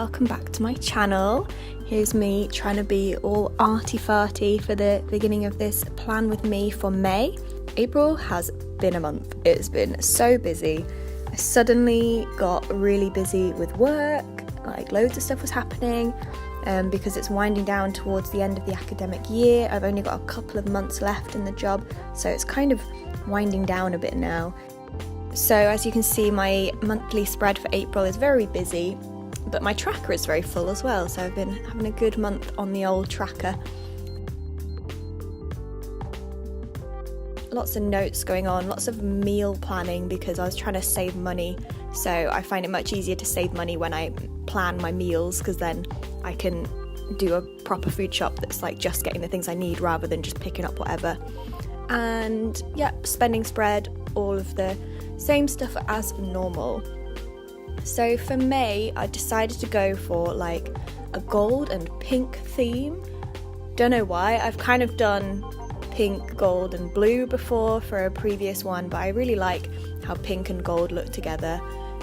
welcome back to my channel. Here's me trying to be all arty-farty for the beginning of this plan with me for May. April has been a month. It's been so busy. I suddenly got really busy with work, like loads of stuff was happening because it's winding down towards the end of the academic year. I've only got a couple of months left in the job, so it's kind of winding down a bit now. So as you can see, my monthly spread for April is very busy, but my tracker is very full as well, so I've been having a good month on the old tracker. Lots of notes going on, lots of meal planning because I was trying to save money, so I find it much easier to save money when I plan my meals, because then I can do a proper food shop that's like just getting the things I need rather than just picking up whatever. And yeah, spending spread, all of the same stuff as normal. So for May, I decided to go for like a gold and pink theme. Don't know why, I've kind of done pink, gold and blue before for a previous one, but I really like how pink and gold look together.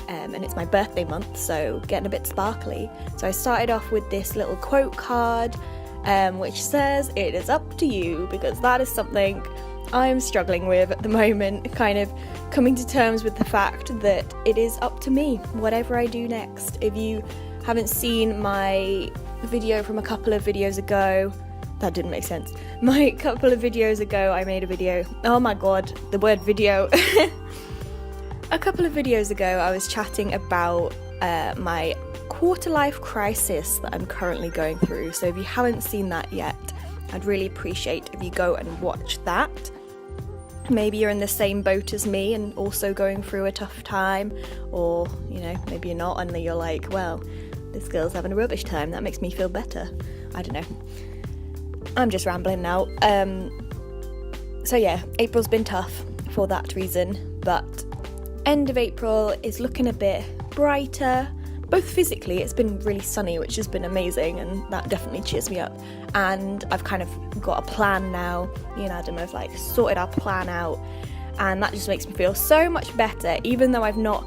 And it's my birthday month, so getting a bit sparkly. So I started off with this little quote card, which says, "It is up to you," because that is something I'm struggling with at the moment, kind of coming to terms with the fact that it is up to me, whatever I do next. If you haven't seen my video from a couple of videos ago, that didn't make sense. My couple of videos ago, I made a video, oh my god, the word video. A couple of videos ago, I was chatting about my quarter-life crisis that I'm currently going through. So if you haven't seen that yet, I'd really appreciate if you go and watch that. Maybe you're in the same boat as me and also going through a tough time, or, you know, maybe you're not and you're like, well, this girl's having a rubbish time, that makes me feel better. I don't know. I'm just rambling now. So yeah, April's been tough for that reason, but end of April is looking a bit brighter. Both physically, it's been really sunny, which has been amazing, and that definitely cheers me up. And I've kind of got a plan now. Me and Adam have like sorted our plan out, and that just makes me feel so much better, even though I've not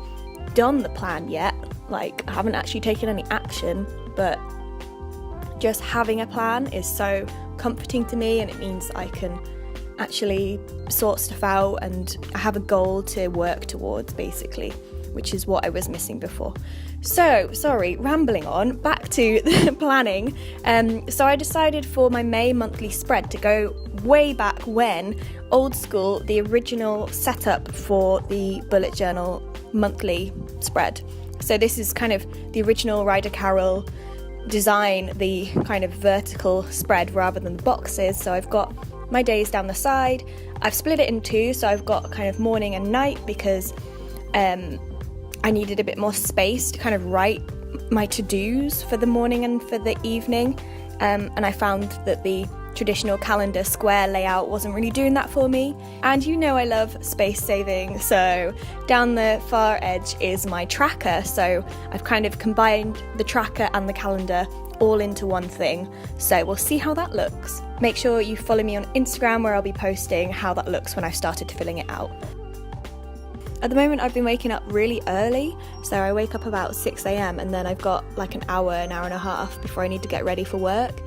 done the plan yet. Like, I haven't actually taken any action, but just having a plan is so comforting to me, and it means I can actually sort stuff out and I have a goal to work towards, basically, which is what I was missing before. So, sorry, rambling on, back to the planning. So I decided for my May monthly spread to go way back when, old school, the original setup for the bullet journal monthly spread. So this is kind of the original Ryder Carroll design, the kind of vertical spread rather than the boxes. So I've got my days down the side. I've split it in two, so I've got kind of morning and night because I needed a bit more space to kind of write my to-dos for the morning and for the evening, and I found that the traditional calendar square layout wasn't really doing that for me. And you know I love space saving, so down the far edge is my tracker, so I've kind of combined the tracker and the calendar all into one thing, so we'll see how that looks. Make sure you follow me on Instagram, where I'll be posting how that looks when I've started filling it out. At the moment I've been waking up really early, so I wake up about 6 a.m. and then I've got like an hour and a half before I need to get ready for work.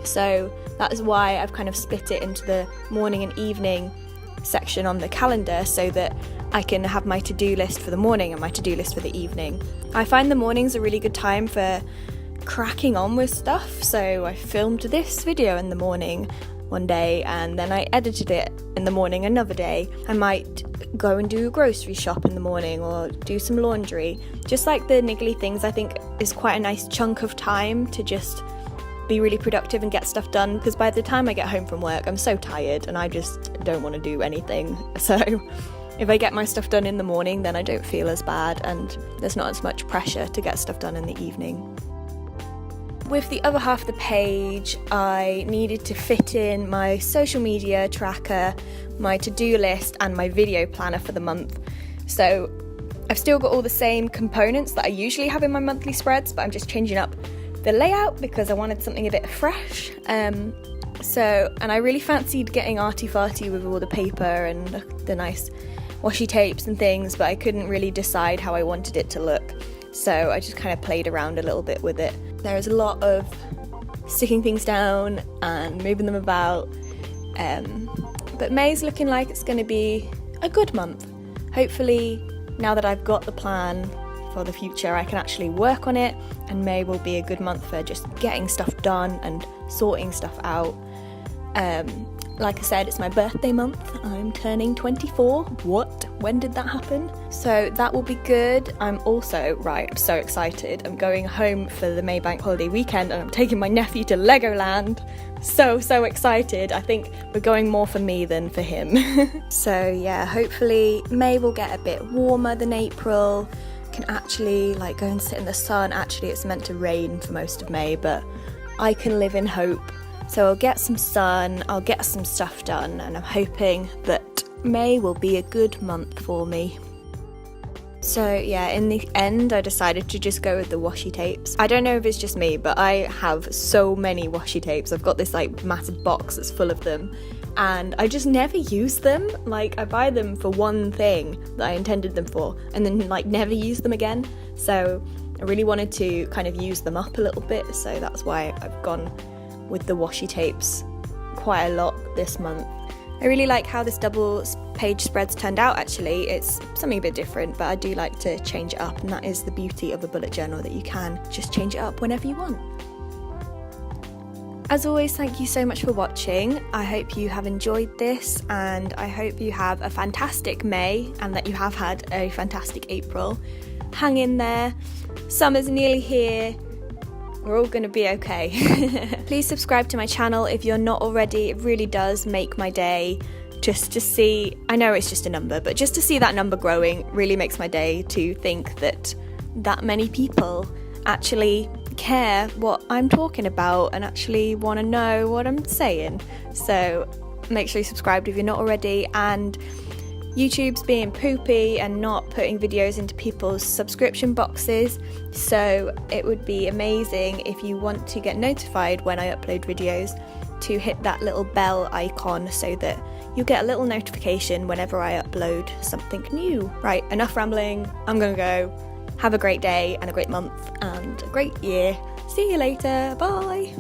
So that is why I've kind of split it into the morning and evening section on the calendar, so that I can have my to-do list for the morning and my to-do list for the evening. I find the morning's a really good time for cracking on with stuff, so I filmed this video in the morning one day and then I edited it in the morning another day. I might go and do a grocery shop in the morning or do some laundry. Just like the niggly things, I think is quite a nice chunk of time to just be really productive and get stuff done, because by the time I get home from work I'm so tired and I just don't want to do anything. So if I get my stuff done in the morning, then I don't feel as bad and there's not as much pressure to get stuff done in the evening. With the other half of the page, I needed to fit in my social media tracker, my to-do list and my video planner for the month. So I've still got all the same components that I usually have in my monthly spreads, but I'm just changing up the layout because I wanted something a bit fresh. And I really fancied getting arty-farty with all the paper and the nice washi tapes and things, but I couldn't really decide how I wanted it to look. so I just kind of played around a little bit with it. There's a lot of sticking things down and moving them about, but May's looking like it's going to be a good month. Hopefully, now that I've got the plan for the future, I can actually work on it, and May will be a good month for just getting stuff done and sorting stuff out. Like I said, it's my birthday month. I'm turning 24. What? When did that happen? So that will be good. I'm also, I'm so excited. I'm going home for the May bank holiday weekend and I'm taking my nephew to Legoland. So excited. I think we're going more for me than for him. So yeah, hopefully May will get a bit warmer than April. Can actually go and sit in the sun. Actually, it's meant to rain for most of May, but I can live in hope. So I'll get some sun, I'll get some stuff done, and I'm hoping that May will be a good month for me. So yeah, in the end I decided to just go with the washi tapes. I don't know if it's just me, but I have so many washi tapes. I've got this massive box that's full of them, and I just never use them. I buy them for one thing that I intended them for, and then never use them again. So I really wanted to kind of use them up a little bit, so that's why I've gone with the washi tapes quite a lot this month. I really like how this double page spreads turned out actually. It's something a bit different, but I do like to change it up, and that is the beauty of a bullet journal, that you can just change it up whenever you want. As always, thank you so much for watching. I hope you have enjoyed this, and I hope you have a fantastic May and that you have had a fantastic April. Hang in there, summer's nearly here. We're all going to be okay. Please subscribe to my channel if you're not already. It really does make my day just to see, I know it's just a number, but just to see that number growing really makes my day, to think that many people actually care what I'm talking about and actually want to know what I'm saying. So make sure you subscribe if you're not already, and YouTube's being poopy and not putting videos into people's subscription boxes, so it would be amazing if you want to get notified when I upload videos to hit that little bell icon so that you'll get a little notification whenever I upload something new. Right, enough rambling, I'm gonna go. Have a great day and a great month and a great year. See you later, bye!